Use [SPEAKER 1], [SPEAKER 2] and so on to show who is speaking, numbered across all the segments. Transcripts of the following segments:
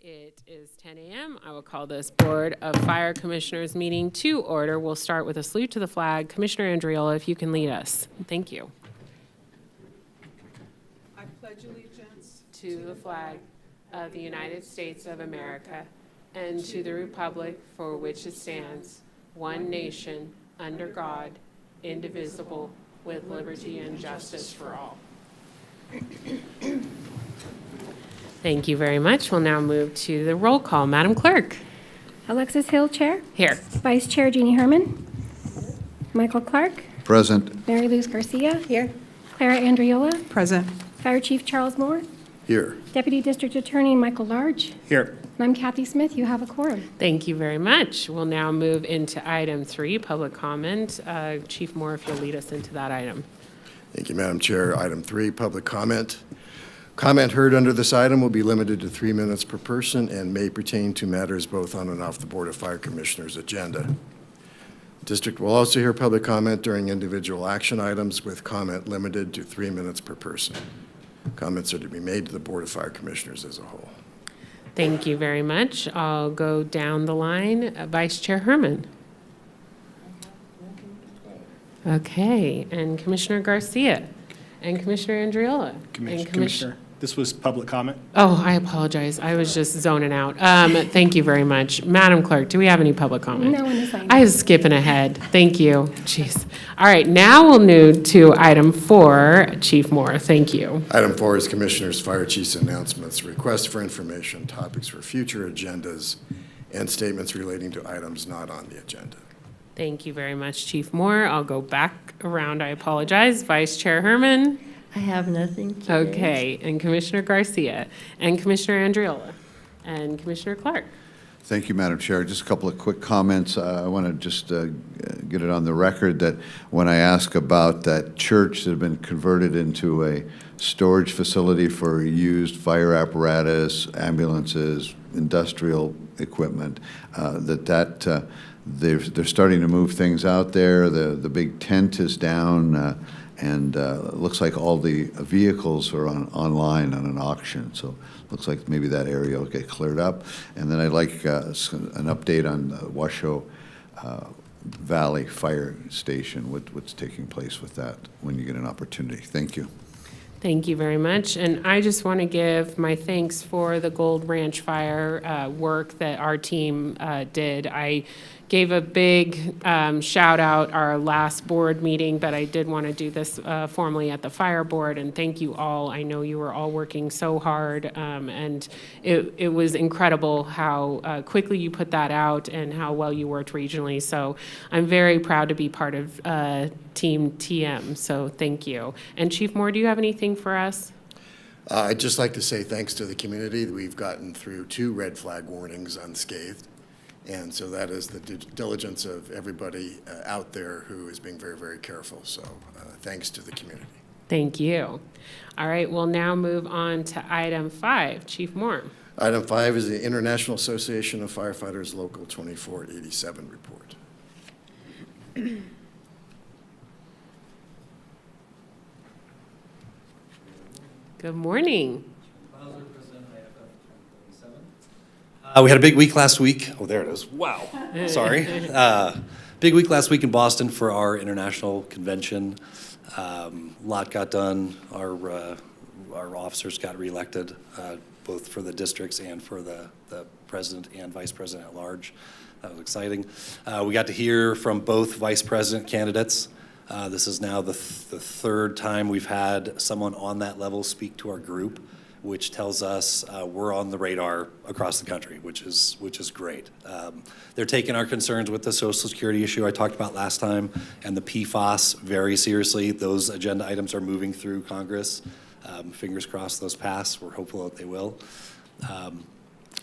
[SPEAKER 1] It is 10 a.m. I will call this Board of Fire Commissioners meeting to order. We'll start with a salute to the flag. Commissioner Andriola, if you can lead us. Thank you.
[SPEAKER 2] I pledge allegiance
[SPEAKER 1] To the flag of the United States of America and to the republic for which it stands, one nation, under God, indivisible, with liberty and justice for all. Thank you very much. We'll now move to the roll call. Madam Clerk.
[SPEAKER 3] Alexis Hill, Chair.
[SPEAKER 1] Here.
[SPEAKER 3] Vice Chair Jeannie Herman. Michael Clark.
[SPEAKER 4] Present.
[SPEAKER 3] Mary Luz Garcia. Here. Clara Andriola.
[SPEAKER 2] present.
[SPEAKER 3] Fire Chief Charles Moore.
[SPEAKER 4] Here.
[SPEAKER 3] Deputy District Attorney Michael Large.
[SPEAKER 4] Here.
[SPEAKER 3] And I'm Kathy Smith. You have a quorum.
[SPEAKER 1] Thank you very much. We'll now move into item 3, public comment. Chief Moore, if you'll lead us into that item.
[SPEAKER 4] Thank you, Madam Chair. Item 3, public comment. Comment heard under this item will be limited to 3 minutes per person and may pertain to matters both on and off the Board of Fire Commissioners' agenda. District will also hear public comment during individual action items with comment limited to 3 minutes per person. Comments are to be made to the Board of Fire Commissioners as a whole.
[SPEAKER 1] Thank you very much. I'll go down the line. Vice Chair Herman. Okay, and Commissioner Garcia, and Commissioner Andriola. and
[SPEAKER 5] Commissioner, this was public comment.
[SPEAKER 1] Oh, I apologize. I was just zoning out. Thank you very much. Madam Clerk, do we have any public comment?
[SPEAKER 3] No one is signed.
[SPEAKER 1] I was skipping ahead. Thank you. Jeez. All right, now we'll move to item 4. Chief Moore, thank you.
[SPEAKER 4] Item 4 is Commissioners' Fire Chief's announcements, requests for information, topics for future agendas, and statements relating to items not on the agenda.
[SPEAKER 1] Thank you very much, Chief Moore. I'll go back around. I apologize. Vice Chair Herman.
[SPEAKER 6] I have nothing today.
[SPEAKER 1] Okay, and Commissioner Garcia, and Commissioner Andriola, and Commissioner Clark.
[SPEAKER 7] Thank you, Madam Chair. Just a couple of quick comments. I want to just get it on the record that when I ask about that church that had been converted into a storage facility for used fire apparatus, ambulances, industrial equipment, they're starting to move things out there. The big tent is down. And it looks like all the vehicles are online on an auction. So it looks like maybe that area will get cleared up. And then I'd like an update on the Washoe Valley Fire Station, what's taking place with that when you get an opportunity. Thank you.
[SPEAKER 1] Thank you very much. And I just want to give my thanks for the Gold Ranch Fire work that our team did. I gave a big shout out our last board meeting, but I did want to do this formally at the fire board, and thank you all. I know you were all working so hard, and it was incredible how quickly you put that out and how well you worked regionally. So I'm very proud to be part of Team TM, so thank you. And Chief Moore, do you have anything for us?
[SPEAKER 4] I'd just like to say thanks to the community that we've gotten through 2 red flag warnings unscathed. And so that is the diligence of everybody out there who is being very, very careful. So thanks to the community.
[SPEAKER 1] Thank you. All right, we'll now move on to item 5. Chief Moore.
[SPEAKER 4] Item 5 is the International Association of Firefighters Local 2487 report.
[SPEAKER 1] Good morning.
[SPEAKER 8] We had a big week last week. Oh, there it is. Wow. Sorry. Big week last week in Boston for our international convention. A lot got done. Our officers got reelected, both for the districts and for the president and vice president at large. That was exciting. We got to hear from both vice president candidates. This is now the third time we've had someone on that level speak to our group, which tells us we're on the radar across the country, which is great. They're taking our concerns with the Social Security issue I talked about last time and the PFAS very seriously. Those agenda items are moving through Congress. Fingers crossed those pass. We're hopeful that they will.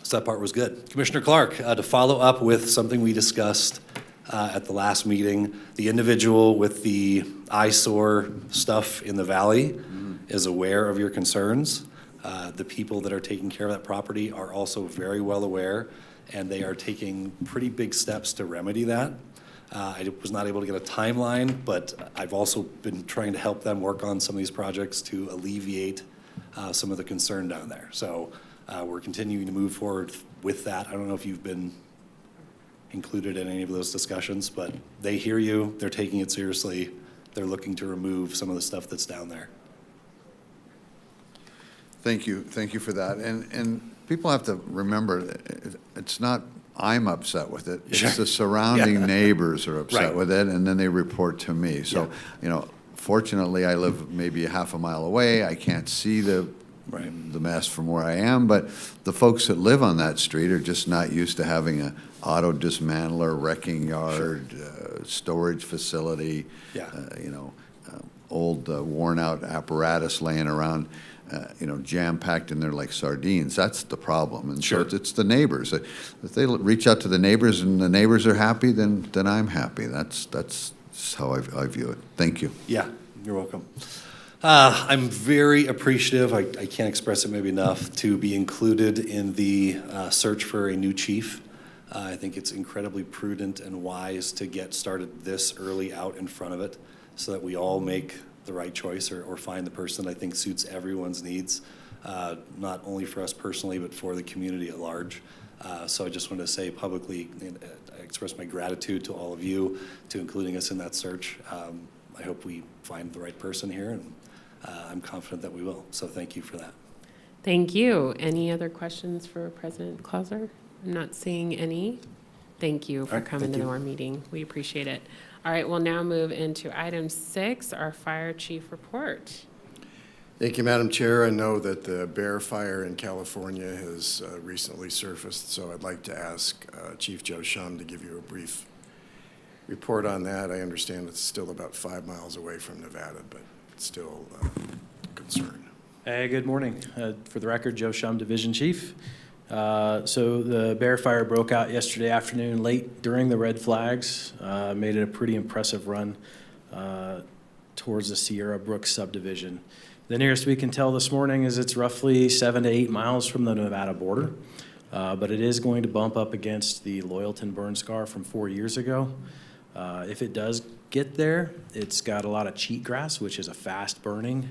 [SPEAKER 8] So that part was good. Commissioner Clark, to follow up with something we discussed at the last meeting, the individual with the eyesore stuff in the valley is aware of your concerns. The people that are taking care of that property are also very well aware, and they are taking pretty big steps to remedy that. I was not able to get a timeline, but I've also been trying to help them work on some of these projects to alleviate some of the concern down there. So We're continuing to move forward with that. I don't know if you've been included in any of those discussions, but they hear you, they're taking it seriously, they're looking to remove some of the stuff that's down there.
[SPEAKER 7] Thank you for that. And people have to remember, it's not I'm upset with it.
[SPEAKER 8] Sure.
[SPEAKER 7] It's the surrounding
[SPEAKER 8] Yeah.
[SPEAKER 7] neighbors are upset
[SPEAKER 8] Right.
[SPEAKER 7] with it, and then they report to me. So, fortunately, I live maybe a half a mile away. I can't see the mess from where I am, but the folks that live on that street are just not used to having a auto dismantler, wrecking yard, storage facility,
[SPEAKER 8] Yeah.
[SPEAKER 7] old worn-out apparatus laying around, jam-packed in there like sardines. That's the problem. And
[SPEAKER 8] Sure.
[SPEAKER 7] so it's the neighbors. If they reach out to the neighbors and the neighbors are happy, then I'm happy. That's how I view it. Thank you.
[SPEAKER 8] Yeah, you're welcome. I'm very appreciative, I can't express it maybe enough, to be included in the search for a new chief. I think it's incredibly prudent and wise to get started this early out in front of it so that we all make the right choice or find the person that I think suits everyone's needs, not only for us personally, but for the community at large. So I just wanted to say publicly, I express my gratitude to all of you to including us in that search. I hope we find the right person here, and I'm confident that we will. So thank you for that.
[SPEAKER 1] Thank you. Any other questions for President Clauser? I'm not seeing any. Thank you for
[SPEAKER 8] All right,
[SPEAKER 1] coming
[SPEAKER 8] thank
[SPEAKER 1] to
[SPEAKER 8] you.
[SPEAKER 1] our meeting. We appreciate it. All right, we'll now move into item 6, our fire chief report.
[SPEAKER 4] Thank you, Madam Chair. I know that the Bear Fire in California has recently surfaced, so I'd like to ask Chief Joe Shum to give you a brief report on that. I understand it's still about 5 miles away from Nevada, but it's still a concern.
[SPEAKER 6] Hey, good morning. For the record, Joe Shum, Division Chief. So the Bear Fire broke out yesterday afternoon, late during the red flags. Made it a pretty impressive run towards the Sierra Brooks subdivision. The nearest we can tell this morning is it's roughly 7 to 8 miles from the Nevada border, but it is going to bump up against the Loyalton burn scar from 4 years ago. If it does get there, it's got a lot of cheatgrass, which is a fast-burning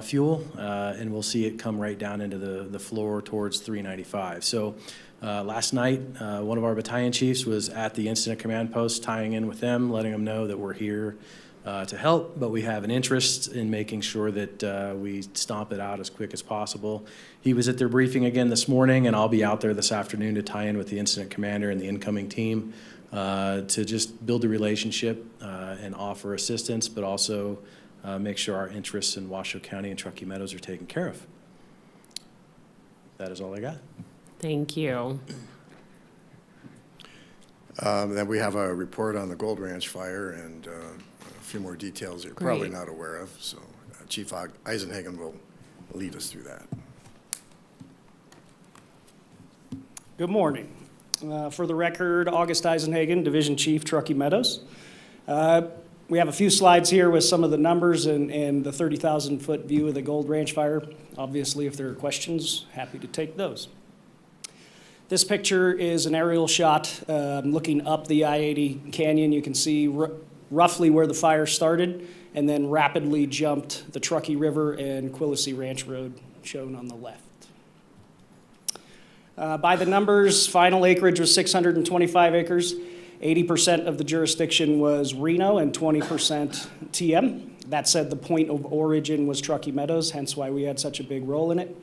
[SPEAKER 6] fuel, and we'll see it come right down into the floor towards 395. So last night, one of our battalion chiefs was at the incident command post, tying in with them, letting them know that we're here to help, but we have an interest in making sure that we stomp it out as quick as possible. He was at their briefing again this morning, and I'll be out there this afternoon to tie in with the incident commander and the incoming team to just build a relationship and offer assistance, but also make sure our interests in Washoe County and Truckee Meadows are taken care of. That is all I got.
[SPEAKER 1] Thank you.
[SPEAKER 4] Then we have a report on the Gold Ranch fire and a few more details you're probably
[SPEAKER 1] Great.
[SPEAKER 4] not aware of. So Chief Eisenhagen will lead us through that.
[SPEAKER 2] Good morning. For the record, August Eisenhagen, Division Chief, Truckee Meadows. We have a few slides here with some of the numbers and the 30,000-foot view of the Gold Ranch fire. Obviously, if there are questions, happy to take those. This picture is an aerial shot looking up the I-80 canyon. You can see roughly where the fire started and then rapidly jumped the Truckee River and Quillissie Ranch Road shown on the left. By the numbers, final acreage was 625 acres. 80% of the jurisdiction was Reno and 20% TM. That said, the point of origin was Truckee Meadows, hence why we had such a big role in it.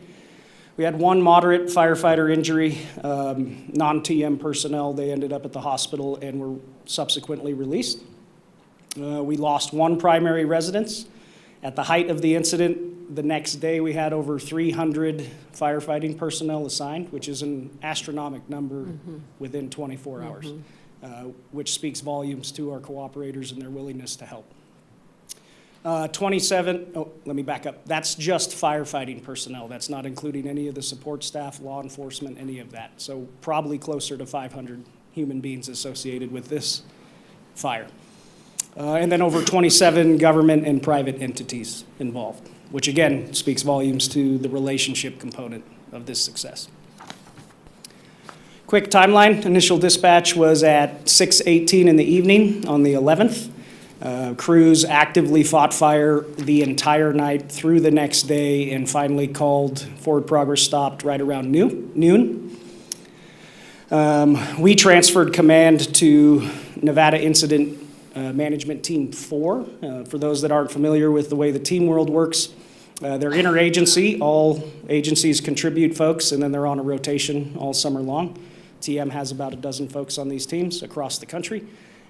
[SPEAKER 2] We had one moderate firefighter injury, non-TM personnel. They ended up at the hospital and were subsequently released. We lost one primary residence. At the height of the incident, the next day we had over 300 firefighting personnel assigned, which is an astronomical number within 24 hours, which speaks volumes to our cooperators and their willingness to help. 27, let me back up. That's just firefighting personnel. That's not including any of the support staff, law enforcement, any of that. So probably closer to 500 human beings associated with this fire. And then over 27 government and private entities involved, which again speaks volumes to the relationship component of this success. Quick timeline, initial dispatch was at 6:18 in the evening on the 11th. Crews actively fought fire the entire night through the next day and finally called forward progress stopped right around noon. We transferred command to Nevada Incident Management Team 4. For those that aren't familiar with the way the team world works, they're interagency. All agencies contribute folks, and then they're on a rotation all summer long. TM has about a dozen folks on these teams across the country,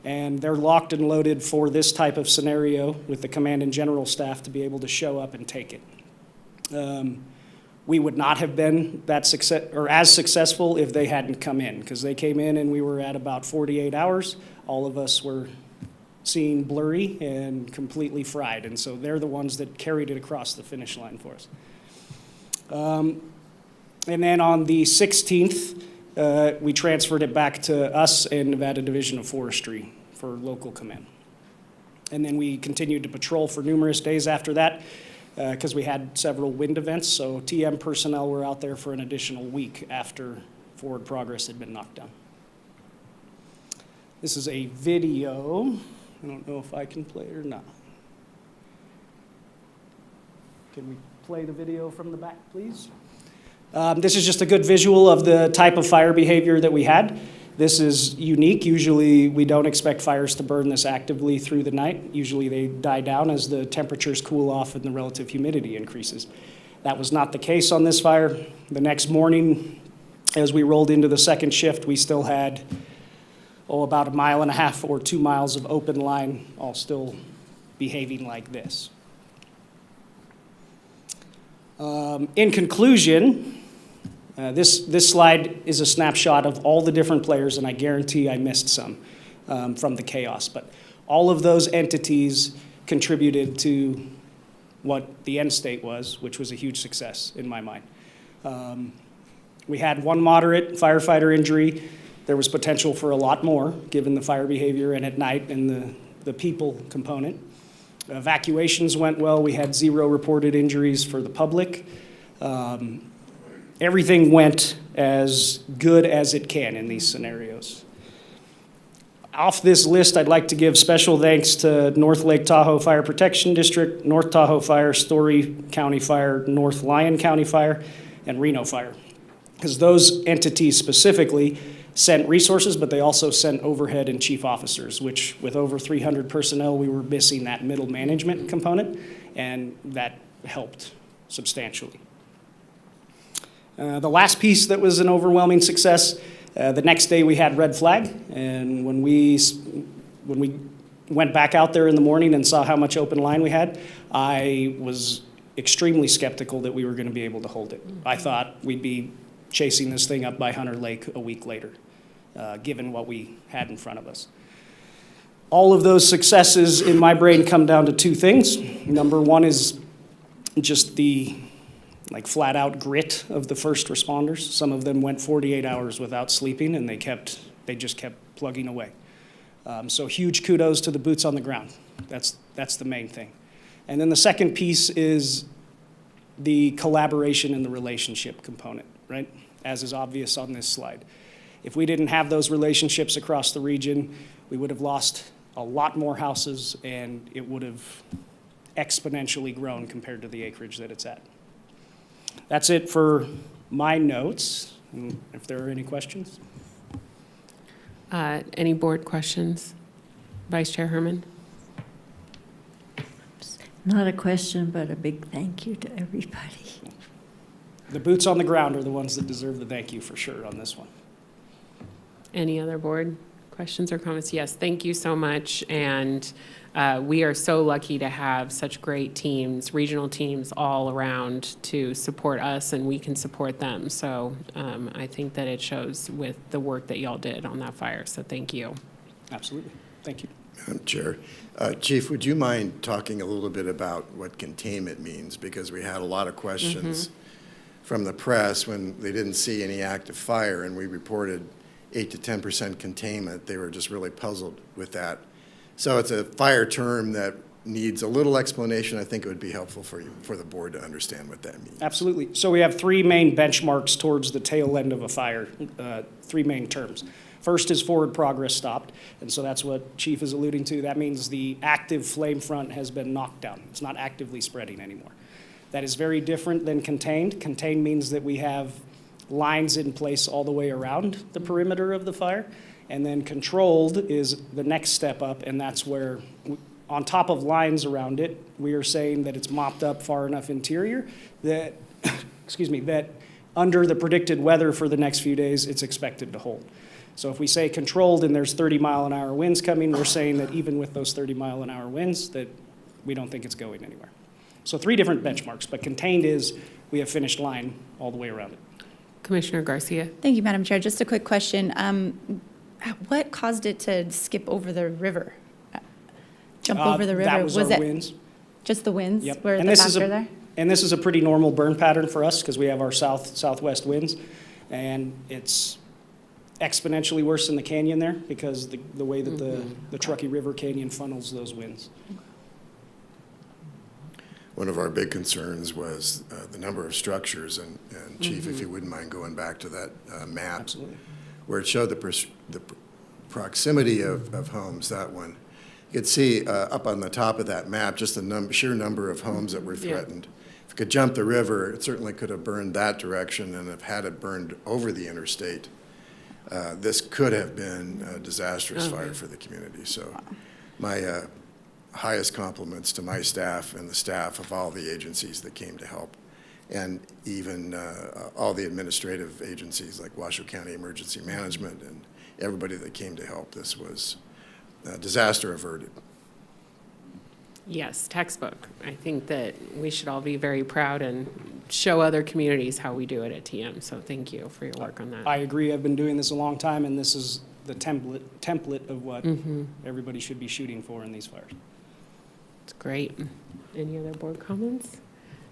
[SPEAKER 2] and they're locked and loaded for this type of scenario with the command and general staff to be able to show up and take it. We would not have been that as successful if they hadn't come in, because they came in and we were at about 48 hours. All of us were seeing blurry and completely fried, and so they're the ones that carried it across the finish line for us. And then on the 16th, we transferred it back to us and Nevada Division of Forestry for local command. And then we continued to patrol for numerous days after that because we had several wind events, so TM personnel were out there for an additional week after forward progress had been knocked down. This is a video. I don't know if I can play it or not. Can we play the video from the back, please? This is just a good visual of the type of fire behavior that we had. This is unique. Usually we don't expect fires to burn this actively through the night. Usually they die down as the temperatures cool off and the relative humidity increases. That was not the case on this fire. The next morning, as we rolled into the second shift, we still had about 1.5 miles or 2 miles of open line, all still behaving like this. In conclusion, this slide is a snapshot of all the different players, and I guarantee I missed some from the chaos. But all of those entities contributed to what the end state was, which was a huge success in my mind. We had one moderate firefighter injury. There was potential for a lot more, given the fire behavior and at night and the people component. Evacuations went well. We had 0 reported injuries for the public. Everything went as good as it can in these scenarios. Off this list, I'd like to give special thanks to North Lake Tahoe Fire Protection District, North Tahoe Fire, Story County Fire, North Lyon County Fire, and Reno Fire. Because those entities specifically sent resources, but they also sent overhead and chief officers, which with over 300 personnel, we were missing that middle management component, and that helped substantially. The last piece that was an overwhelming success, the next day we had red flag, and when we went back out there in the morning and saw how much open line we had, I was extremely skeptical that we were going to be able to hold it. I thought we'd be chasing this thing up by Hunter Lake a week later, given what we had in front of us. All of those successes in my brain come down to 2 things. Number one is just the flat out grit of the first responders. Some of them went 48 hours without sleeping, and they just kept plugging away. So huge kudos to the boots on the ground. That's the main thing. And then the second piece is the collaboration and the relationship component, right? As is obvious on this slide. If we didn't have those relationships across the region, we would have lost a lot more houses, and it would have exponentially grown compared to the acreage that it's at. That's it for my notes. If there are any questions.
[SPEAKER 1] Any board questions? Vice Chair Herman?
[SPEAKER 9] Not a question, but a big thank you to everybody.
[SPEAKER 2] The boots on the ground are the ones that deserve the thank you for sure on this one.
[SPEAKER 1] Any other board questions or comments? Yes, thank you so much. And we are so lucky to have such great teams, regional teams all around to support us, and we can support them. So I think that it shows with the work that y'all did on that fire. So thank you.
[SPEAKER 2] Absolutely. Thank you.
[SPEAKER 4] Madam Chair. Chief, would you mind talking a little bit about what containment means? Because we had a lot of questions from the press when they didn't see any active fire, and we reported 8 to 10% containment. They were just really puzzled with that. So it's a fire term that needs a little explanation, I think it would be helpful for the board to understand what that means.
[SPEAKER 2] Absolutely. So we have three main benchmarks towards the tail end of a fire, three main terms. First is forward progress stopped, and so that's what Chief is alluding to. That means the active flame front has been knocked down. It's not actively spreading anymore. That is very different than contained. Contained means that we have lines in place all the way around the perimeter of the fire. And then controlled is the next step up, and that's where, on top of lines around it, we are saying that it's mopped up far enough interior that, excuse me, that under the predicted weather for the next few days, it's expected to hold. So if we say controlled and there's 30-mile-an-hour winds coming, we're saying that even with those 30-mile-an-hour winds, that we don't think it's going anywhere. So three different benchmarks, but contained is we have finished line all the way around it.
[SPEAKER 1] Commissioner Garcia.
[SPEAKER 10] Thank you, Madam Chair. Just a quick question. What caused it to skip over the river? Jump over the river?
[SPEAKER 2] That was our
[SPEAKER 10] it
[SPEAKER 2] winds.
[SPEAKER 10] just the winds?
[SPEAKER 2] Yep.
[SPEAKER 10] Were
[SPEAKER 2] And
[SPEAKER 10] the
[SPEAKER 2] this is
[SPEAKER 10] factor there?
[SPEAKER 2] And this is a pretty normal burn pattern for us because we have our southwest winds, and it's exponentially worse in the canyon there because the way that the Truckee River Canyon funnels those winds.
[SPEAKER 4] One of our big concerns was the number of structures, and Chief, if you wouldn't mind going back to that map.
[SPEAKER 2] Absolutely.
[SPEAKER 4] Where it showed the proximity of homes, that one. You could see up on the top of that map just the sheer number of homes that were threatened. If it could jump the river, it certainly could have burned that direction, and if had it burned over the interstate, this could have been a disastrous fire for the community. So my highest compliments to my staff and the staff of all the agencies that came to help, and even all the administrative agencies like Washoe County Emergency Management and everybody that came to help. This was disaster averted.
[SPEAKER 1] Yes, textbook. I think that we should all be very proud and show other communities how we do it at TM. So thank you for your work on that.
[SPEAKER 2] I agree. I've been doing this a long time, and this is the template of what everybody should be shooting for in these fires.
[SPEAKER 1] It's great. Any other board comments?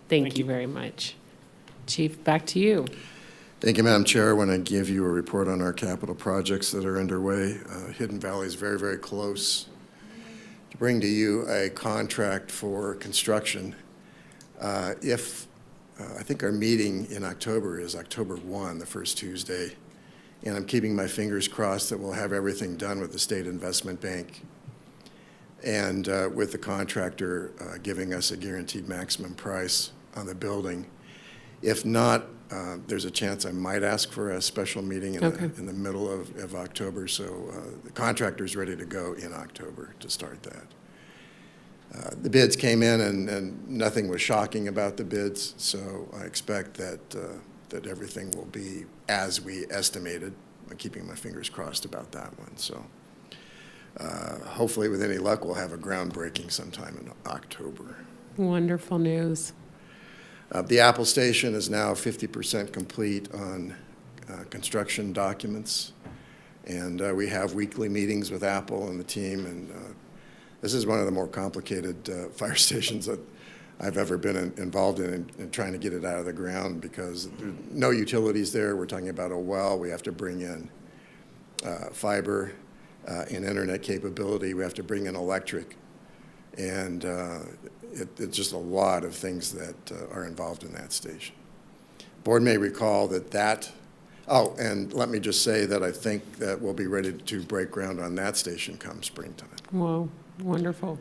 [SPEAKER 1] Thank you very much. Chief, back to you.
[SPEAKER 4] Thank you, Madam Chair. I want to give you a report on our capital projects that are underway. Hidden Valley is very, very close to bring to you a contract for construction. I think our meeting in October is October 1, the first Tuesday, and I'm keeping my fingers crossed that we'll have everything done with the State Investment Bank and with the contractor giving us a guaranteed maximum price on the building. If not, there's a chance I might ask for a special meeting in the middle of October. So the contractor's ready to go in October to start that. The bids came in, and nothing was shocking about the bids. So I expect that everything will be as we estimated. I'm keeping my fingers crossed about that one. So hopefully, with any luck, we'll have a groundbreaking sometime in October.
[SPEAKER 1] Wonderful news.
[SPEAKER 4] The Apple Station is now 50% complete on construction documents, and we have weekly meetings with Apple and the team, and this is one of the more complicated fire stations that I've ever been involved in trying to get it out of the ground because there are no utilities there. We're talking about a well. We have to bring in fiber and internet capability. We have to bring in electric, and it's just a lot of things that are involved in that station. Board may recall that and let me just say that I think that we'll be ready to break ground on that station come springtime.
[SPEAKER 1] Whoa, wonderful.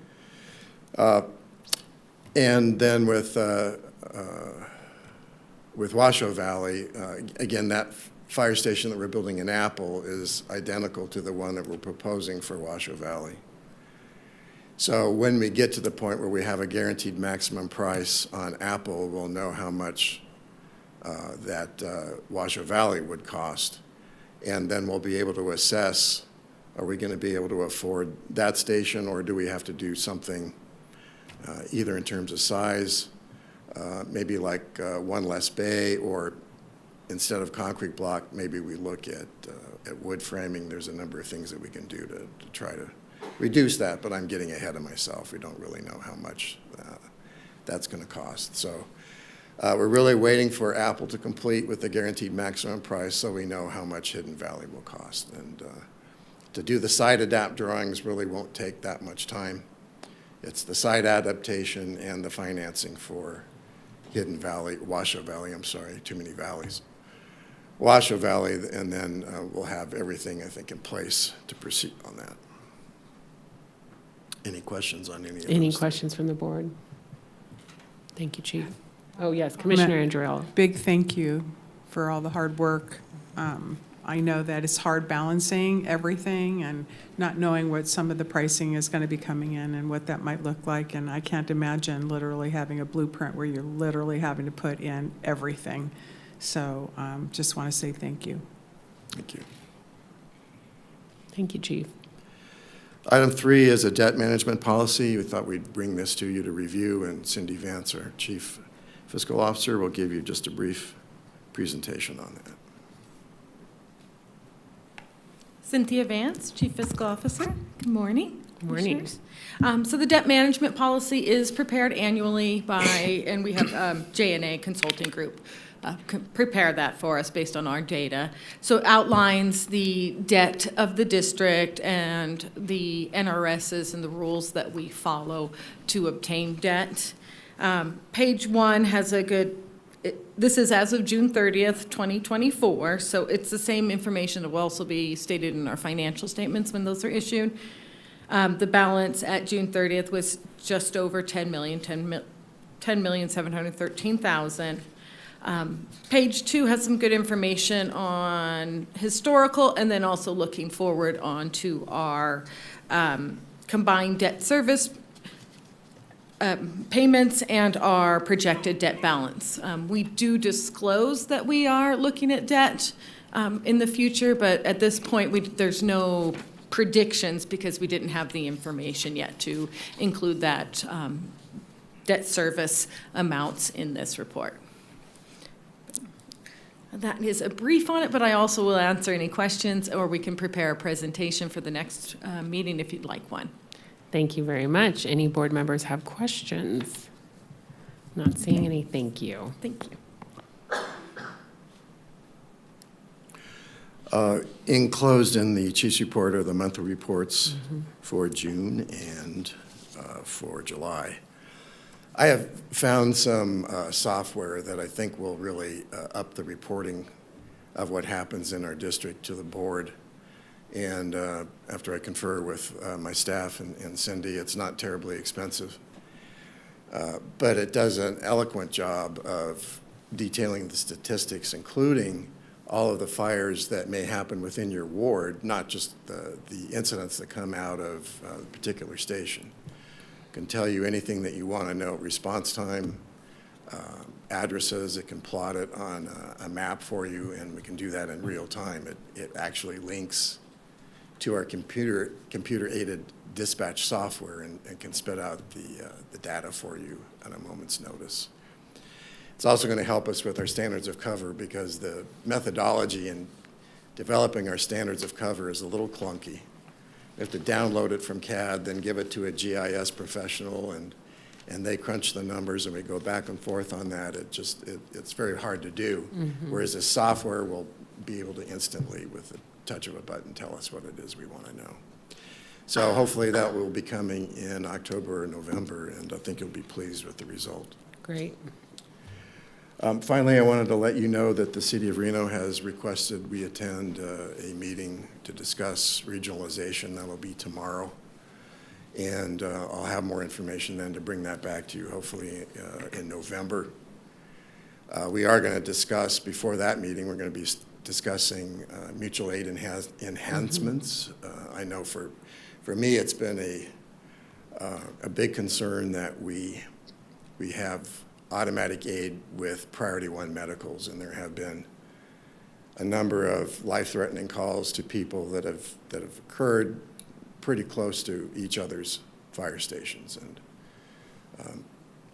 [SPEAKER 4] And then with Washoe Valley, again, that fire station that we're building in Apple is identical to the one that we're proposing for Washoe Valley. So when we get to the point where we have a guaranteed maximum price on Apple, we'll know how much that Washoe Valley would cost. And then we'll be able to assess, are we going to be able to afford that station, or do we have to do something either in terms of size, maybe like one less bay, or instead of concrete block, maybe we look at wood framing. There's a number of things that we can do to try to reduce that, but I'm getting ahead of myself. We don't really know how much that's going to cost. So we're really waiting for Apple to complete with the guaranteed maximum price so we know how much Hidden Valley will cost. And to do the site adapt drawings really won't take that much time. It's the site adaptation and the financing for Hidden Valley, Washoe Valley, I'm sorry, too many valleys. Washoe Valley, and then we'll have everything, I think, in place to proceed on that. Any questions on any of those?
[SPEAKER 1] Any questions from the board? Thank you, Chief. Oh, yes, Commissioner Andriello.
[SPEAKER 11] Big thank you for all the hard work. I know that it's hard balancing everything and not knowing what some of the pricing is going to be coming in and what that might look like. And I can't imagine literally having a blueprint where you're literally having to put in everything. So just want to say thank you.
[SPEAKER 4] Thank you.
[SPEAKER 1] Thank you, Chief.
[SPEAKER 4] Item 3 is a debt management policy. We thought we'd bring this to you to review, and Cindy Vance, our Chief Fiscal Officer, will give you just a brief presentation on that.
[SPEAKER 12] Cynthia Vance, Chief Fiscal Officer. Good morning.
[SPEAKER 1] Good morning.
[SPEAKER 12] Commissioners. So the debt management policy is prepared annually by, and we have J&A Consulting Group prepare that for us based on our data. So it outlines the debt of the district and the NRSs and the rules that we follow to obtain debt. Page 1 has a good, this is as of June 30th, 2024, so it's the same information that will also be stated in our financial statements when those are issued. The balance at June 30th was just over $10,713,000. Page 2 has some good information on historical and then also looking forward onto our combined debt service payments and our projected debt balance. We do disclose that we are looking at debt in the future, but at this point, there's no predictions because we didn't have the information yet to include that debt service amounts in this report. That is a brief on it, but I also will answer any questions, or we can prepare a presentation for the next meeting if you'd like one.
[SPEAKER 1] Thank you very much. Any board members have questions? Not seeing any. Thank you.
[SPEAKER 12] Thank you.
[SPEAKER 4] Enclosed in the Chief's report are the monthly reports for June and for July. I have found some software that I think will really up the reporting of what happens in our district to the board. And after I confer with my staff and Cindy, it's not terribly expensive. But it does an eloquent job of detailing the statistics, including all of the fires that may happen within your ward, not just the incidents that come out of a particular station. Can tell you anything that you want to know, response time, addresses. It can plot it on a map for you, and we can do that in real time. It actually links to our computer-aided dispatch software and can spit out the data for you at a moment's notice. It's also going to help us with our standards of cover because the methodology in developing our standards of cover is a little clunky. We have to download it from CAD, then give it to a GIS professional, and they crunch the numbers, and we go back and forth on that. It's very hard to do, whereas the software will be able to instantly, with the touch of a button, tell us what it is we want to know. So hopefully that will be coming in October or November, and I think you'll be pleased with the result.
[SPEAKER 1] Great.
[SPEAKER 4] Finally, I wanted to let you know that the City of Reno has requested we attend a meeting to discuss regionalization. That'll be tomorrow. And I'll have more information then to bring that back to you, hopefully in November. We are going to discuss, before that meeting, we're going to be discussing mutual aid enhancements. I know for me, it's been a big concern that we have automatic aid with priority 1 medicals, and there have been a number of life-threatening calls to people that have occurred pretty close to each other's fire stations. And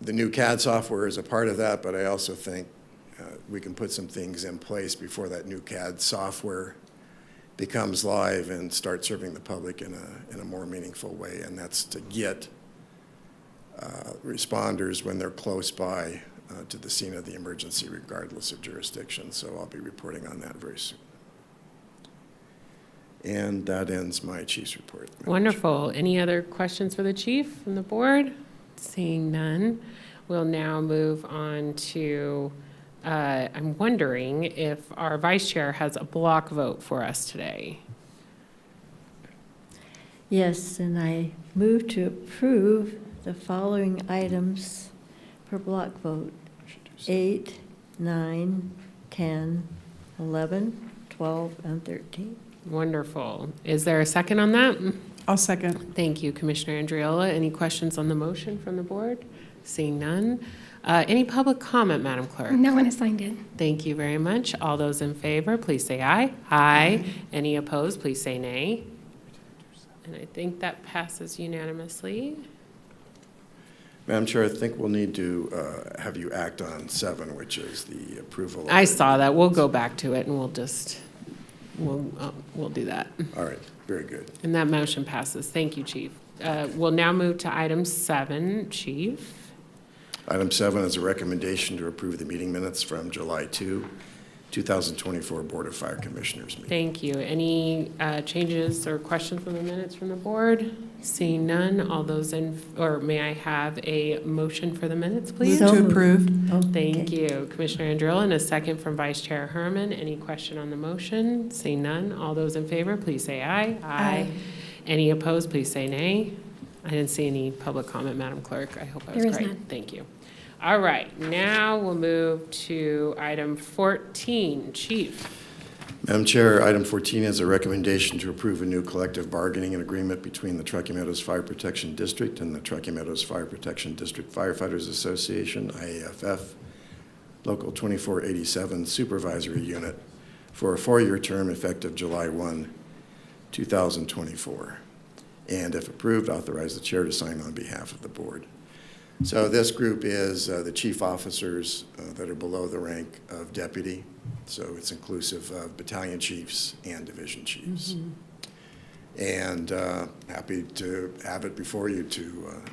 [SPEAKER 4] the new CAD software is a part of that, but I also think we can put some things in place before that new CAD software becomes live and start serving the public in a more meaningful way, and that's to get responders when they're close by to the scene of the emergency, regardless of jurisdiction. So I'll be reporting on that very soon. And that ends my chief's report. Madam Chair.
[SPEAKER 1] Wonderful. Any other questions for the chief from the board? Seeing none, we'll now move on to, I'm wondering if our vice chair has a block vote for us today.
[SPEAKER 9] Yes, and I move to approve the following items for block vote: 8, 9, 10, 11, 12, and 13.
[SPEAKER 1] Wonderful. Is there a second on that?
[SPEAKER 11] I'll second.
[SPEAKER 1] Thank you, Commissioner Andriola. Any questions on the motion from the board? Seeing none. Any public comment, Madam Clerk?
[SPEAKER 3] No one has signed in.
[SPEAKER 1] Thank you very much. All those in favor, please say aye. Aye. Any opposed, please say nay. And I think that passes unanimously.
[SPEAKER 4] Madam Chair, I think we'll need to have you act on 7, which is the approval.
[SPEAKER 1] I saw that. We'll go back to it and we'll just, we'll do that.
[SPEAKER 4] All right, very good.
[SPEAKER 1] And that motion passes. Thank you, Chief. We'll now move to item 7, Chief.
[SPEAKER 4] Item 7 is a recommendation to approve the meeting minutes from July 2, 2024 Board of Fire Commissioners meeting.
[SPEAKER 1] Thank you. Any changes or questions from the minutes from the board? Seeing none, all those in, or may I have a motion for the minutes, please?
[SPEAKER 11] Move to
[SPEAKER 9] moved.
[SPEAKER 11] approve.
[SPEAKER 9] Oh,
[SPEAKER 1] Thank
[SPEAKER 9] okay.
[SPEAKER 1] you, Commissioner Andrill, and a second from Vice Chair Herman. Any question on the motion? Seeing none, all those in favor, please say aye.
[SPEAKER 10] Aye.
[SPEAKER 1] Any opposed, please say nay. I didn't see any public comment, Madam Clerk. I hope I was
[SPEAKER 3] There is
[SPEAKER 1] right.
[SPEAKER 3] none.
[SPEAKER 1] Thank you. All right, now we'll move to item 14, Chief.
[SPEAKER 4] Madam Chair, item 14 is a recommendation to approve a new collective bargaining agreement between the Truckee Meadows Fire Protection District and the Truckee Meadows Fire Protection District Firefighters Association, IAFF, Local 2487 Supervisory Unit, for a 4-year term effective July 1, 2024. And if approved, authorize the chair to sign on behalf of the board. So this group is the chief officers that are below the rank of deputy. So it's inclusive of battalion chiefs and division chiefs. And happy to have it before you to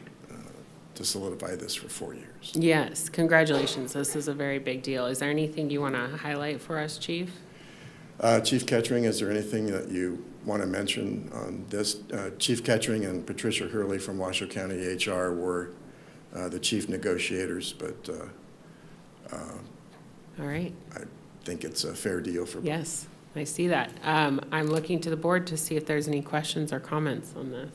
[SPEAKER 4] solidify this for 4 years.
[SPEAKER 1] Yes, congratulations. This is a very big deal. Is there anything you want to highlight for us, Chief?
[SPEAKER 4] Chief Kettering, is there anything that you want to mention on this? Chief Kettering and Patricia Hurley from Washoe County HR were the chief negotiators, but
[SPEAKER 1] All right.
[SPEAKER 4] I think it's a fair deal for both.
[SPEAKER 1] Yes, I see that. I'm looking to the board to see if there's any questions or comments on this.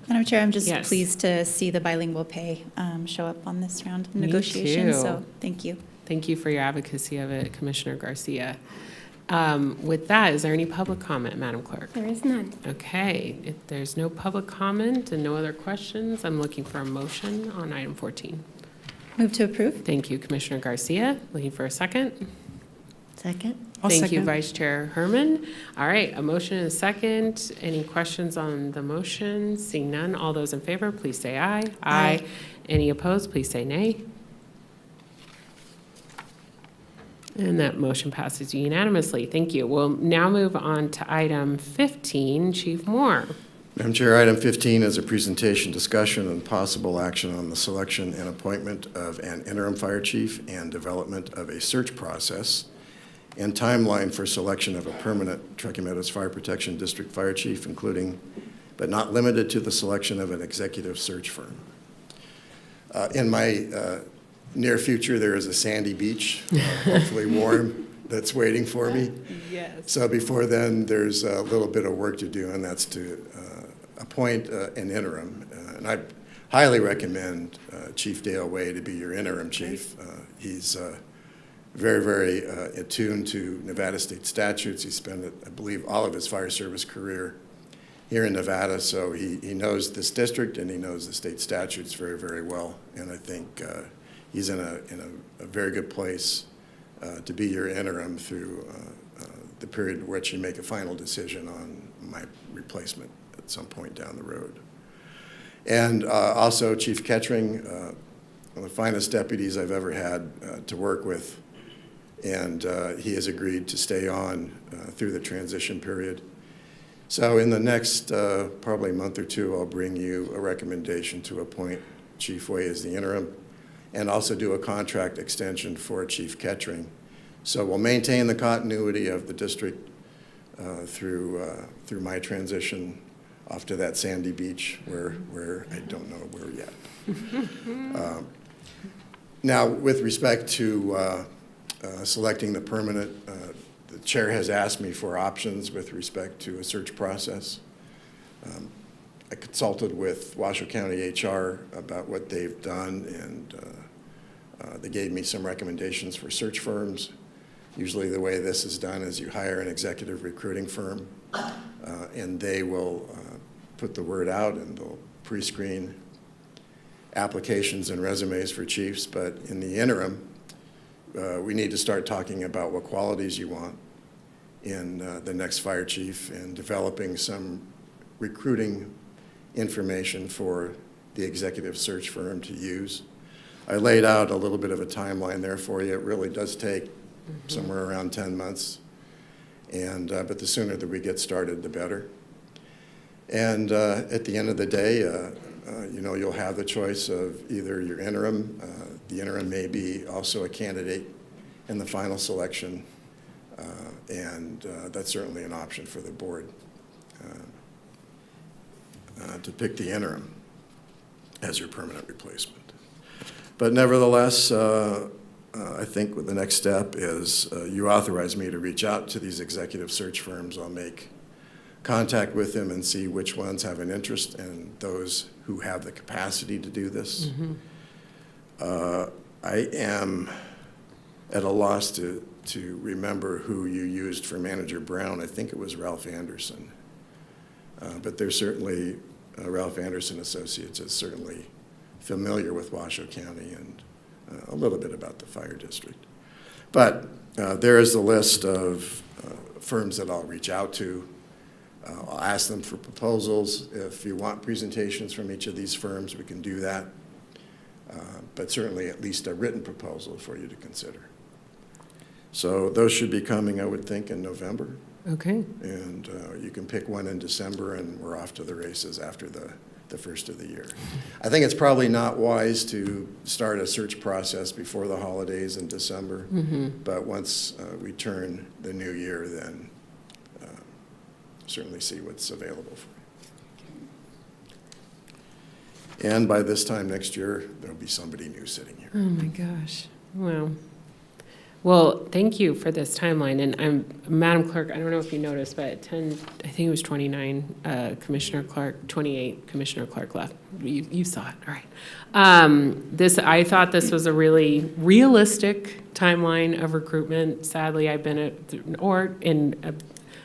[SPEAKER 10] Madam Chair, I'm just
[SPEAKER 1] Yes.
[SPEAKER 10] pleased to see the bilingual pay show up on this round of
[SPEAKER 1] Me
[SPEAKER 10] negotiations,
[SPEAKER 1] too.
[SPEAKER 10] so thank you.
[SPEAKER 1] Thank you for your advocacy of it, Commissioner Garcia. With that, is there any public comment, Madam Clerk?
[SPEAKER 3] There is none.
[SPEAKER 1] Okay, if there's no public comment and no other questions, I'm looking for a motion on item 14.
[SPEAKER 10] Move to approve.
[SPEAKER 1] Thank you, Commissioner Garcia. Looking for a second.
[SPEAKER 9] Second?
[SPEAKER 11] I'll
[SPEAKER 1] Thank you,
[SPEAKER 11] second.
[SPEAKER 1] Vice Chair Herman. All right, a motion and a second. Any questions on the motion? Seeing none, all those in favor, please say aye.
[SPEAKER 10] Aye.
[SPEAKER 1] Any opposed, please say nay. And that motion passes unanimously. Thank you. We'll now move on to item 15, Chief Moore.
[SPEAKER 4] Madam Chair, item 15 is a presentation, discussion, and possible action on the selection and appointment of an interim fire chief and development of a search process and timeline for selection of a permanent Truckee Meadows Fire Protection District fire chief, including but not limited to the selection of an executive search firm. In my near future, there is a sandy beach, hopefully warm, that's waiting for me.
[SPEAKER 1] Yes.
[SPEAKER 4] So before then, there's a little bit of work to do, and that's to appoint an interim. And I highly recommend Chief Dale Way to be your interim chief. He's very, very attuned to Nevada state statutes. He spent, I believe, all of his fire service career here in Nevada, so he knows this district and he knows the state statutes very, very well. And I think he's in a very good place to be your interim through the period in which you make a final decision on my replacement at some point down the road. And also Chief Kettering, one of the finest deputies I've ever had to work with, and he has agreed to stay on through the transition period. So in the next probably month or two, I'll bring you a recommendation to appoint Chief Way as the interim and also do a contract extension for Chief Kettering. So we'll maintain the continuity of the district through my transition off to that sandy beach where I don't know where yet. Now, with respect to selecting the permanent, the chair has asked me for options with respect to a search process. I consulted with Washoe County HR about what they've done, and they gave me some recommendations for search firms. Usually the way this is done is you hire an executive recruiting firm, and they will put the word out, and they'll pre-screen applications and resumes for chiefs. But in the interim, we need to start talking about what qualities you want in the next fire chief and developing some recruiting information for the executive search firm to use. I laid out a little bit of a timeline there for you. It really does take somewhere around 10 months, and but the sooner that we get started, the better. And at the end of the day, you know, you'll have the choice of either your interim. The interim may be also a candidate in the final selection, and that's certainly an option for the board to pick the interim as your permanent replacement. But nevertheless, I think the next step is you authorize me to reach out to these executive search firms. I'll make contact with them and see which ones have an interest and those who have the capacity to do this. I am at a loss to remember who you used for Manager Brown. I think it was Ralph Anderson. But there's certainly, Ralph Anderson Associates is certainly familiar with Washoe County and a little bit about the fire district. But there is a list of firms that I'll reach out to. I'll ask them for proposals. If you want presentations from each of these firms, we can do that. But certainly at least a written proposal for you to consider. So those should be coming, I would think, in November.
[SPEAKER 1] Okay.
[SPEAKER 4] And you can pick one in December, and we're off to the races after the first of the year. I think it's probably not wise to start a search process before the holidays in December, but once we turn the new year, then certainly see what's available for you. And by this time next year, there'll be somebody new sitting here.
[SPEAKER 1] Oh my gosh. Wow. Well, thank you for this timeline. And Madam Clerk, I don't know if you noticed, but at 10, I think it was 29, Commissioner Clark, 28, Commissioner Clark left. You saw it, all right. I thought this was a really realistic timeline of recruitment. Sadly, I've been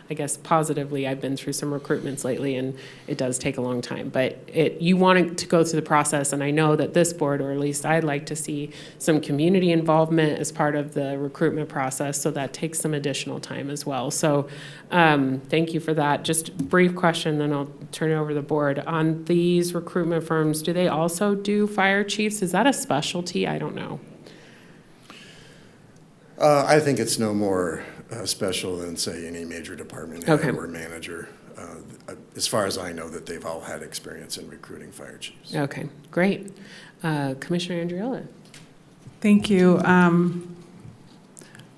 [SPEAKER 1] I guess positively, I've been through some recruitments lately, and it does take a long time. But you want to go through the process, and I know that this board, or at least I'd like to see some community involvement as part of the recruitment process, so that takes some additional time as well. So thank you for that. Just a brief question, then I'll turn it over to the board. On these recruitment firms, do they also do fire chiefs? Is that a specialty? I don't know.
[SPEAKER 4] I think it's no more special than, say, any major department head or manager. As far as I know, that they've all had experience in recruiting fire chiefs.
[SPEAKER 1] Okay, great. Commissioner Andriella.
[SPEAKER 11] Thank you.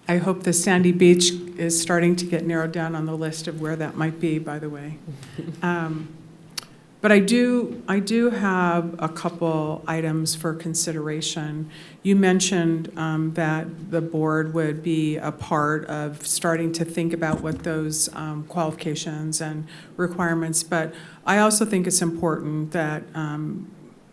[SPEAKER 11] I hope the Sandy Beach is starting to get narrowed down on the list of where that might be, by the way. But I do have a couple items for consideration. You mentioned that the board would be a part of starting to think about what those qualifications and requirements, but I also think it's important that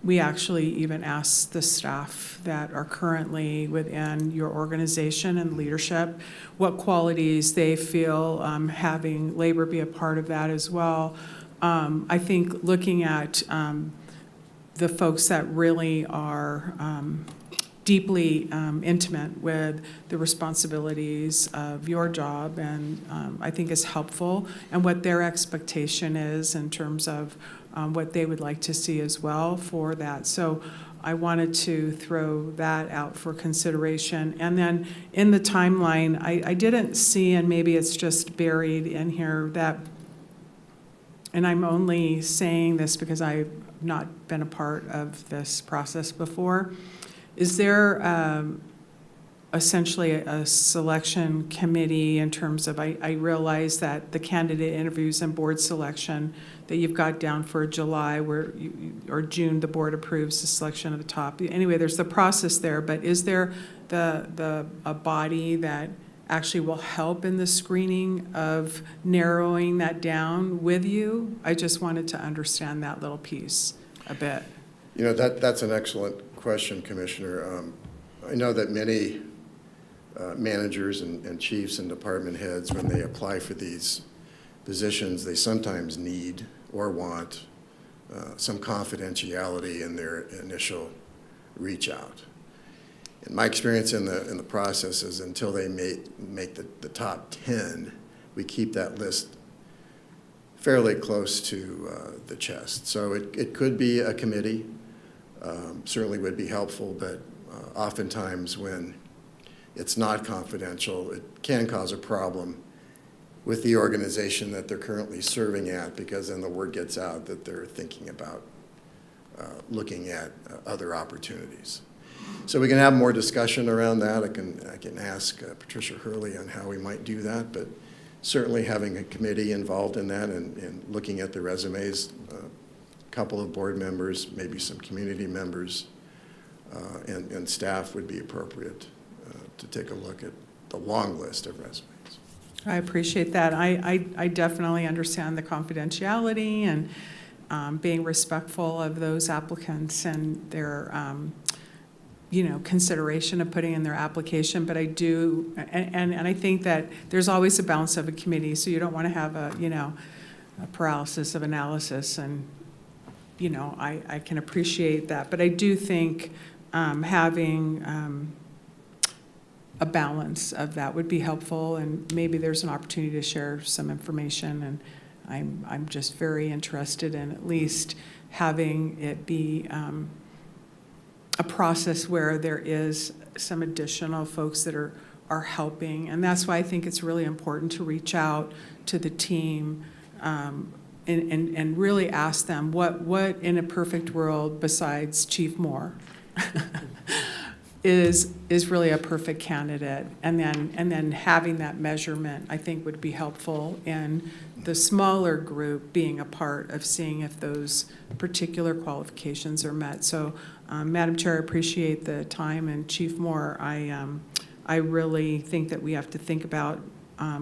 [SPEAKER 11] we actually even ask the staff that are currently within your organization and leadership what qualities they feel having labor be a part of that as well. I think looking at the folks that really are deeply intimate with the responsibilities of your job, and I think is helpful, and what their expectation is in terms of what they would like to see as well for that. So I wanted to throw that out for consideration. And then in the timeline, I didn't see, and maybe it's just buried in here, that, and I'm only saying this because I've not been a part of this process before, is there a essentially a selection committee in terms of, I realize that the candidate interviews and board selection that you've got down for July or June, the board approves the selection of the top. Anyway, there's the process there, but is there a body that actually will help in the screening of narrowing that down with you? I just wanted to understand that little piece a bit.
[SPEAKER 4] You know, that's an excellent question, Commissioner. I know that many managers and chiefs and department heads, when they apply for these positions, they sometimes need or want some confidentiality in their initial reach out. In my experience in the process is until they make the top 10, we keep that list fairly close to the chest. So it could be a committee, certainly would be helpful, but oftentimes when it's not confidential, it can cause a problem with the organization that they're currently serving at, because then the word gets out that they're thinking about looking at other opportunities. So we can have more discussion around that. I can ask Patricia Hurley on how we might do that, but certainly having a committee involved in that and looking at the resumes, a couple of board members, maybe some community members, and staff would be appropriate to take a look at the long list of resumes.
[SPEAKER 11] I appreciate that. I definitely understand the confidentiality and being respectful of those applicants and their, consideration of putting in their application. But I do, and I think that there's always a balance of a committee, so you don't want to have a paralysis of analysis. And, I can appreciate that. But I do think having a balance of that would be helpful, and maybe there's an opportunity to share some information, and I'm just very interested in at least having it be a process where there is some additional folks that are helping, and that's why I think it's really important to reach out to the team and really ask them what in a perfect world besides Chief Moore is really a perfect candidate, and then having that measurement, I think, would be helpful in the smaller group being a part of seeing if those particular qualifications are met. So, Madam Chair, I appreciate the time, and Chief Moore, I really think that we have to think about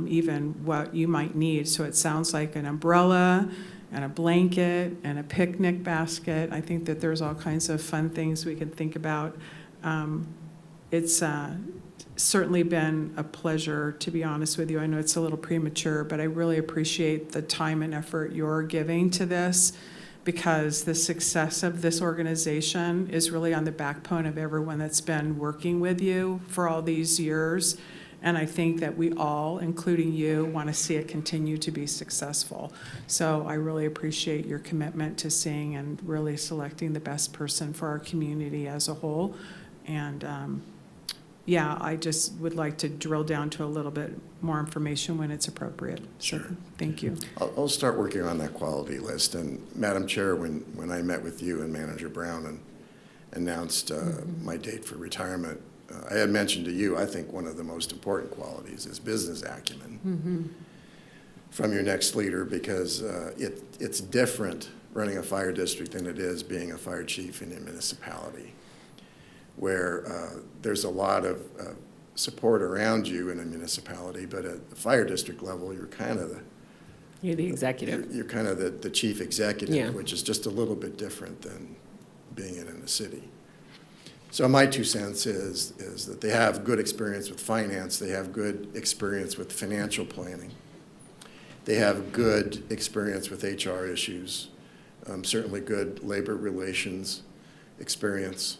[SPEAKER 11] even what you might need. So it sounds like an umbrella and a blanket and a picnic basket. I think that there's all kinds of fun things we can think about. It's certainly been a pleasure, to be honest with you. I know it's a little premature, but I really appreciate the time and effort you're giving to this, because the success of this organization is really on the backbone of everyone that's been working with you for all these years. And I think that we all, including you, want to see it continue to be successful. So I really appreciate your commitment to seeing and really selecting the best person for our community as a whole. And yeah, I just would like to drill down to a little bit more information when it's appropriate. So,
[SPEAKER 4] Sure.
[SPEAKER 11] thank you.
[SPEAKER 4] I'll start working on that quality list. And Madam Chair, when I met with you and Manager Brown and announced my date for retirement, I had mentioned to you, I think one of the most important qualities is business acumen from your next leader, because it's different running a fire district than it is being a fire chief in a municipality, where there's a lot of support around you in a municipality, but at the fire district level, you're kind of
[SPEAKER 1] the executive.
[SPEAKER 4] You're kind of the chief executive,
[SPEAKER 1] Yeah.
[SPEAKER 4] which is just a little bit different than being in a city. So my 2 cents is that they have good experience with finance, they have good experience with financial planning, they have good experience with HR issues, certainly good labor relations experience.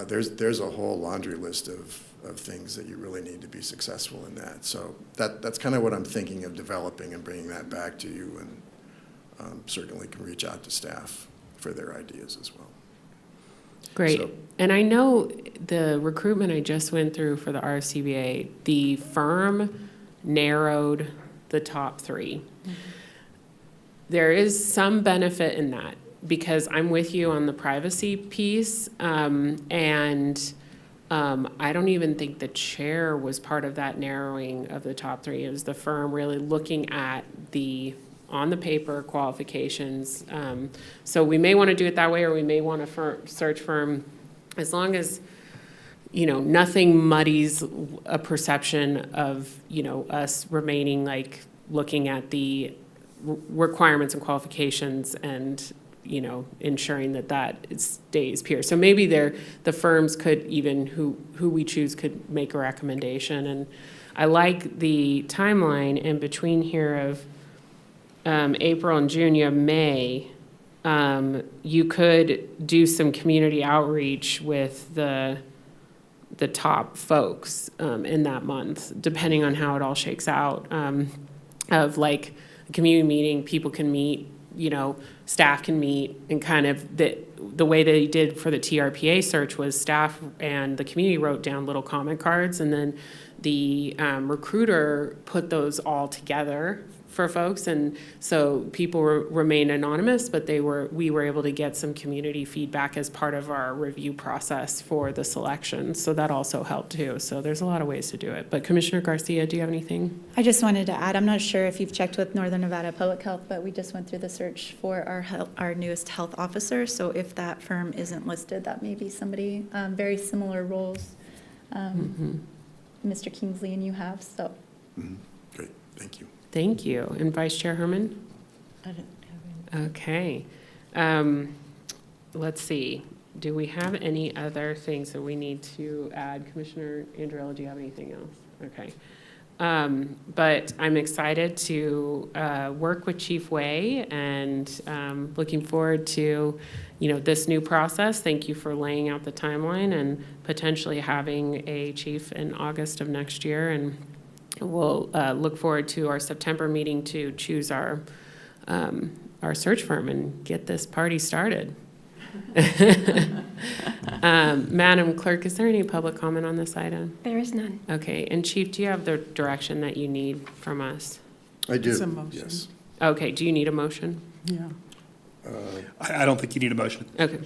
[SPEAKER 4] There's a whole laundry list of things that you really need to be successful in that. So that's kind of what I'm thinking of developing and bringing that back to you, and certainly can reach out to staff for their ideas as well.
[SPEAKER 1] Great.
[SPEAKER 4] So-
[SPEAKER 1] And I know the recruitment I just went through for the RCBA, the firm narrowed the top 3. There is some benefit in that, because I'm with you on the privacy piece, and I don't even think the chair was part of that narrowing of the top three. It was the firm really looking at the on the paper qualifications. So we may want to do it that way, or we may want to search firm, as long as, you know, nothing muddies a perception of, you know, us remaining like looking at the requirements and qualifications and, you know, ensuring that that stays pure. So maybe the firms could even, who we choose could make a recommendation. And I like the timeline in between here of April and June, you have May. You could do some community outreach with the top folks in that month, depending on how it all shakes out. Of like a community meeting, people can meet, you know, staff can meet, and kind of the way they did for the TRPA search was staff and the community wrote down little comment cards, and then the recruiter put those all together for folks, and so people remained anonymous, but we were able to get some community feedback as part of our review process for the selection. So that also helped too. So there's a lot of ways to do it. But Commissioner Garcia, do you have anything?
[SPEAKER 10] I just wanted to add, I'm not sure if you've checked with Northern Nevada Public Health, but we just went through the search for our newest health officer. So if that firm isn't listed, that may be somebody, very similar roles, Mr. Kingsley and you have, so.
[SPEAKER 4] Great, thank you.
[SPEAKER 1] Thank you. And Vice Chair Herman?
[SPEAKER 9] I don't have any.
[SPEAKER 1] Okay. Let's see. Do we have any other things that we need to add? Commissioner Andriello, do you have anything else? Okay. But I'm excited to work with Chief Way, and looking forward to, you know, this new process. Thank you for laying out the timeline and potentially having a chief in August of next year. And we'll look forward to our September meeting to choose our search firm and get this party started. Madam Clerk, is there any public comment on this item?
[SPEAKER 3] There is none.
[SPEAKER 1] Okay, and Chief, do you have the direction that you need from us?
[SPEAKER 4] I do,
[SPEAKER 11] It's a motion.
[SPEAKER 4] yes.
[SPEAKER 1] Okay, do you need a motion?
[SPEAKER 11] Yeah.
[SPEAKER 5] I don't think you need a motion.
[SPEAKER 1] Okay,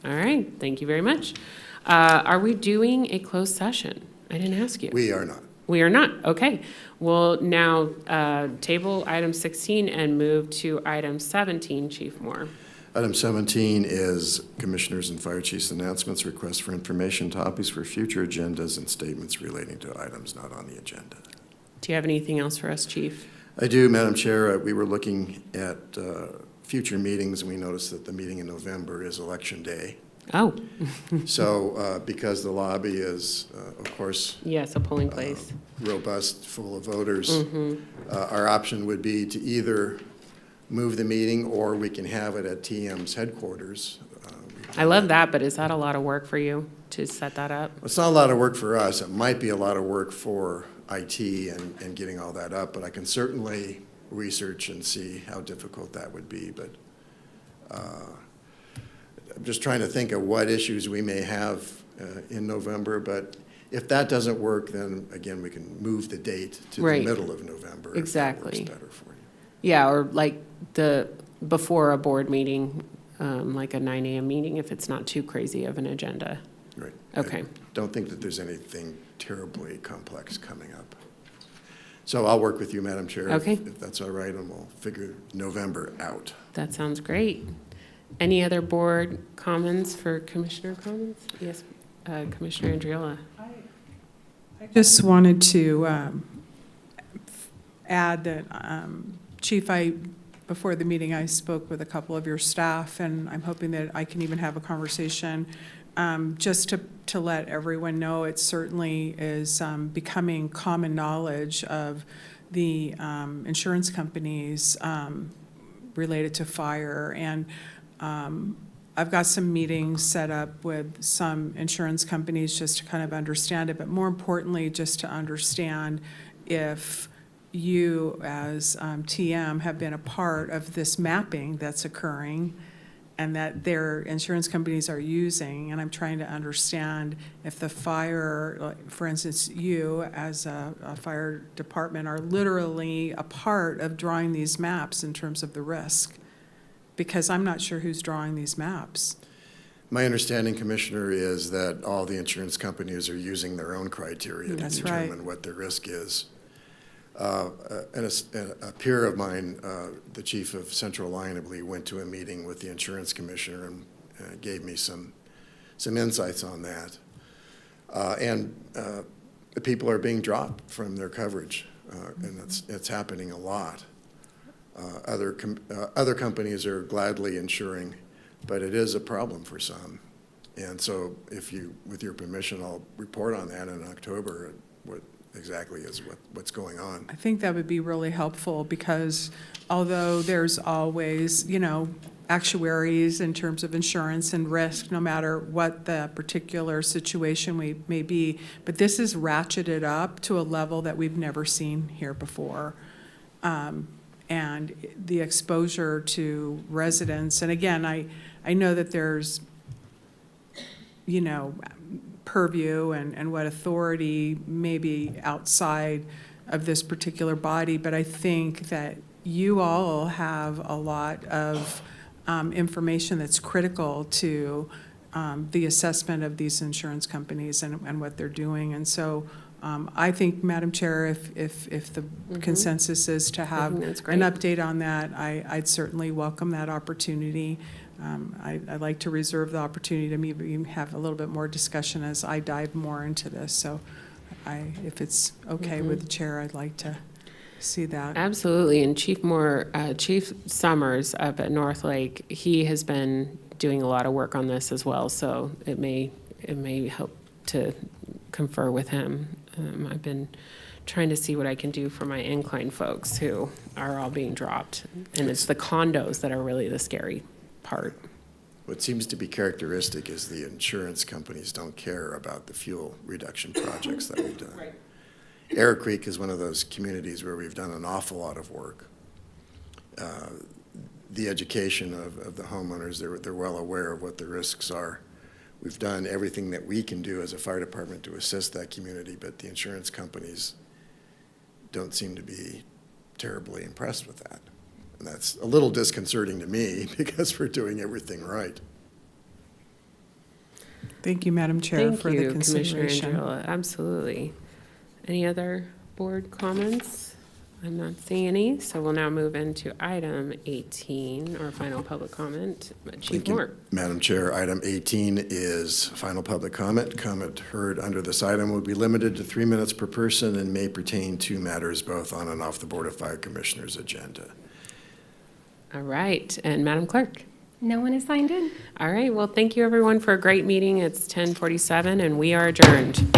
[SPEAKER 1] all right, thank you very much. Are we doing a closed session? I didn't ask you.
[SPEAKER 4] We are not.
[SPEAKER 1] We are not, okay. We'll now table item 16 and move to item 17, Chief Moore.
[SPEAKER 4] Item 17 is Commissioners and Fire Chiefs announcements, requests for information, topics for future agendas, and statements relating to items not on the agenda.
[SPEAKER 1] Do you have anything else for us, Chief?
[SPEAKER 4] I do, Madam Chair. We were looking at future meetings, and we noticed that the meeting in November is Election Day.
[SPEAKER 1] Oh.
[SPEAKER 4] So because the lobby is, of course,
[SPEAKER 1] Yes, a polling place.
[SPEAKER 4] robust, full of voters, our option would be to either move the meeting, or we can have it at TM's headquarters.
[SPEAKER 1] I love that, but is that a lot of work for you to set that up?
[SPEAKER 4] It's not a lot of work for us. It might be a lot of work for IT and getting all that up, but I can certainly research and see how difficult that would be. But I'm just trying to think of what issues we may have in November. But if that doesn't work, then again, we can move the date to
[SPEAKER 1] Right.
[SPEAKER 4] the middle of November.
[SPEAKER 1] Exactly.
[SPEAKER 4] If that works better for you.
[SPEAKER 1] Yeah, or like before a board meeting, like a 9 a.m. meeting, if it's not too crazy of an agenda.
[SPEAKER 4] Right.
[SPEAKER 1] Okay.
[SPEAKER 4] I don't think that there's anything terribly complex coming up. So I'll work with you, Madam Chair.
[SPEAKER 1] Okay.
[SPEAKER 4] If that's all right, and we'll figure November out.
[SPEAKER 1] That sounds great. Any other board comments for commissioner comments? Yes, Commissioner Andriella.
[SPEAKER 11] I just wanted to add that, Chief, before the meeting, I spoke with a couple of your staff, and I'm hoping that I can even have a conversation just to let everyone know it certainly is becoming common knowledge of the insurance companies related to fire. And I've got some meetings set up with some insurance companies just to kind of understand it, but more importantly, just to understand if you as TM have been a part of this mapping that's occurring and that their insurance companies are using. And I'm trying to understand if the fire, like, for instance, you as a fire department are literally a part of drawing these maps in terms of the risk, because I'm not sure who's drawing these maps.
[SPEAKER 4] My understanding, Commissioner, is that all the insurance companies are using their own criteria to
[SPEAKER 11] That's right.
[SPEAKER 4] determine what their risk is. And a peer of mine, the chief of Central Line, I believe, went to a meeting with the insurance commissioner and gave me some insights on that. The people are being dropped from their coverage, and it's happening a lot. Other companies are gladly insuring, but it is a problem for some. And so if you, with your permission, I'll report on that in October, what exactly is what's going on.
[SPEAKER 11] I think that would be really helpful because although there's always, actuaries in terms of insurance and risk, no matter what the particular situation may be, but this is ratcheted up to a level that we've never seen here before. And the exposure to residents, and again, I know that there's, purview and what authority may be outside of this particular body, but I think that you all have a lot of information that's critical to the assessment of these insurance companies and what they're doing. And so I think, Madam Chair, if the consensus is to have an update on that, I'd certainly welcome that opportunity. I'd like to reserve the opportunity to maybe have a little bit more discussion as I dive more into this. So if it's okay with the chair, I'd like to see that.
[SPEAKER 1] Absolutely. And Chief Summers up at North Lake, he has been doing a lot of work on this as well. So it may help to confer with him. I've been trying to see what I can do for my incline folks who are all being dropped. And it's the condos that are really the scary part.
[SPEAKER 4] What seems to be characteristic is the insurance companies don't care about the fuel reduction projects that we've done.
[SPEAKER 1] Right.
[SPEAKER 4] Air Creek is one of those communities where we've done an awful lot of work. The education of the homeowners, they're well aware of what the risks are. We've done everything that we can do as a fire department to assist that community, but the insurance companies don't seem to be terribly impressed with that. And that's a little disconcerting to me because we're doing everything right.
[SPEAKER 11] Thank you, Madam Chair,
[SPEAKER 1] Thank
[SPEAKER 11] for
[SPEAKER 1] you,
[SPEAKER 11] the consideration.
[SPEAKER 1] Commissioner Andriola. Absolutely. Any other board comments? I'm not seeing any, so we'll now move into item 18, our final public comment. Chief
[SPEAKER 4] Thank you,
[SPEAKER 1] Moore.
[SPEAKER 4] Madam Chair, item 18 is final public comment. Comment heard under this item will be limited to 3 minutes per person and may pertain to matters both on and off the Board of Fire Commissioners' agenda.
[SPEAKER 1] All right, and Madam Clerk.
[SPEAKER 3] No one is signed in.
[SPEAKER 1] All right, well, thank you everyone for a great meeting. It's 10:47 and we are adjourned.